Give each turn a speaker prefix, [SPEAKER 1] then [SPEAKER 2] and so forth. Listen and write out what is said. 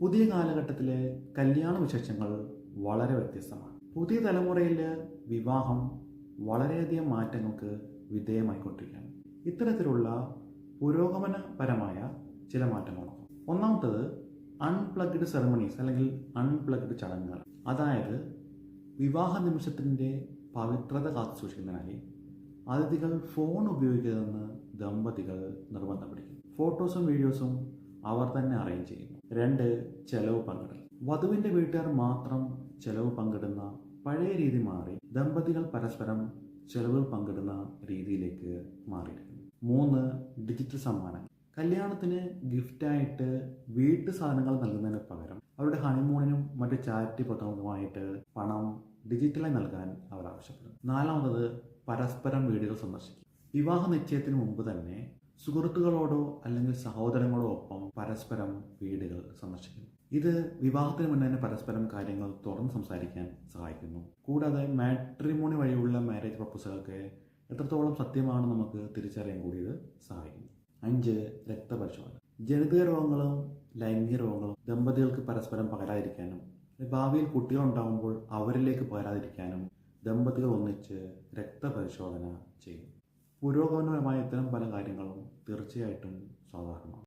[SPEAKER 1] പുതിയ കാലഘട്ടത്തിലെ കല്യാണ വിശേഷങ്ങൾ വളരെ വ്യത്യസ്തമാണ്. പുതിയ തലമുറയിൽ വിവാഹം വളരെയധികം മാറ്റങ്ങൾക്ക് വിധേയമായിക്കൊണ്ടിരിക്കുകയാണ്. ഇത്തരത്തിലുള്ള പുരോഗമനപരമായ ചില മാറ്റങ്ങളാണ്. ഒന്നാമത്തത് അൺപ്ലഗ്ഡ് സെറമണീസ് അല്ലെങ്കിൽ അൺപ്ലഗ്ഡ് ചടങ്ങുകൾ. അതായത് വിവാഹ നിമിഷത്തിൻ്റെ പവിത്രത കാത്തുസൂക്ഷിക്കുന്നതിനായി അതിഥികൾ ഫോൺ ഉപയോഗിക്കരുതെന്ന് ദമ്പതികൾ നിർബന്ധം പിടിക്കും. ഫോട്ടോസും വീഡിയോസും അവർ തന്നെ അറേഞ്ച് ചെയ്യുന്നു. 2. ചെലവ് പങ്കിടൽ. വധുവിൻ്റെ വീട്ടുകാർ മാത്രം ചെലവ് പങ്കിടുന്ന പഴയ രീതി മാറി ദമ്പതികൾ പരസ്പരം ചെലവുകൾ പങ്കിടുന്ന രീതിയിലേക്ക് മാറിയിരിക്കുന്നു. 3. ഡിജിറ്റൽ സമ്മാനങ്ങൾ. കല്യാണത്തിന് ഗിഫ്റ്റായിട്ട് വീട്ടു സാധനങ്ങൾ നൽകുന്നതിന് പകരം അവരുടെ ഹണിമൂണിനും മറ്റ് ചാരിറ്റി പ്രവർത്തനങ്ങളുമായിട്ട് പണം ഡിജിറ്റലായി നൽകാൻ അവർ ആവശ്യപ്പെടുന്നു. 4. പരസ്പരം വീടുകൾ സന്ദർശിക്കും. വിവാഹ നിശ്ചയത്തിന് മുമ്പ് തന്നെ സുഹൃത്തുക്കളോടോ അല്ലെങ്കിൽ സഹോദരങ്ങളോ ഒപ്പം പരസ്പരം വീടുകൾ സന്ദർശിക്കുന്നു. ഇത് വിവാഹത്തിന് മുന്നേ തന്നെ പരസ്പരം കാര്യങ്ങൾ തുറന്ന് സംസാരിക്കാൻ സഹായിക്കുന്നു. കൂടാതെ മാട്രിമോണി വഴിയുള്ള മാരേജ് പ്രപ്പോസലൊക്കെ എത്രത്തോളം സത്യമാണെന്ന് നമുക്ക് തിരിച്ചറിയാൻ കൂടി ഇത് സഹായിക്കുന്നു. 5. രക്തപരിശോധന. ജനിതക രോഗങ്ങളും ലൈംഗിക രോഗങ്ങളും ദമ്പതികൾക്ക് പരസ്പരം പകരാതിരിക്കാനും ഭാവിയിൽ കുട്ടികളുണ്ടാകുമ്പോൾ അവരിലേക്ക് പകരാതിരിക്കാനും ദമ്പതികൾ ഒന്നിച്ച് രക്തപരിശോധന ചെയ്യും. പുരോഗമനപരമായ ഇത്തരം പല കാര്യങ്ങളും തീർച്ചയായിട്ടും സാധാരണമാണ്.